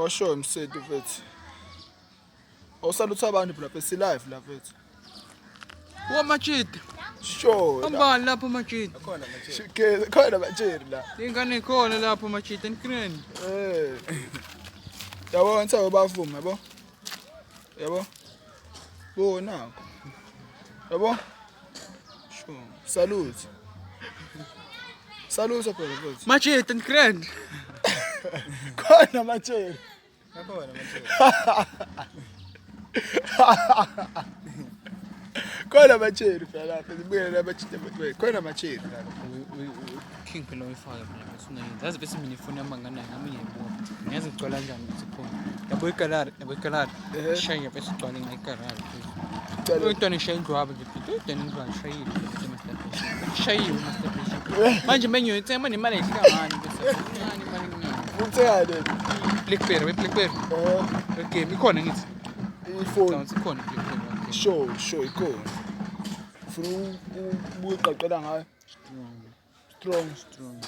Awusho msedu mfethu. Awusalutha abantu lapha si-live la mfethu. Wamachita. Sure. Ambani lapho machita? Khona machiri la. Ingane ikhona lapho machita enkreni. Yabona ntsho bavuma yabo. Yabo. Bona. Yabo. Sure. Salute. Salute phela mfethu. Machita enkreni. Khona machiri. Yakhona manje. Khona machiri phela lapha sibuye la machita mfethu. Khona machiri la. King phela uyifaka phela bese yazi bese mina ifoni yami nganayo ngami ngiyibona. Ngiyazi igcwala kanjani ukuthi khona. Yabo ikalari. Shaya bese igcwala ngayikalari. Uyintwana ishaya indlwabo nje phela. Uyintwana indlwabo ishayile bese master. Ishayile master. Manje menyo itsema nemali ehlangani bese. Imali Uthekade. Blackberry. Okay, ikhona ngithi. Ifoni. Ikhona Blackberry. Sure ikhona. Ufuna ubuqaqela ngayo. Strong.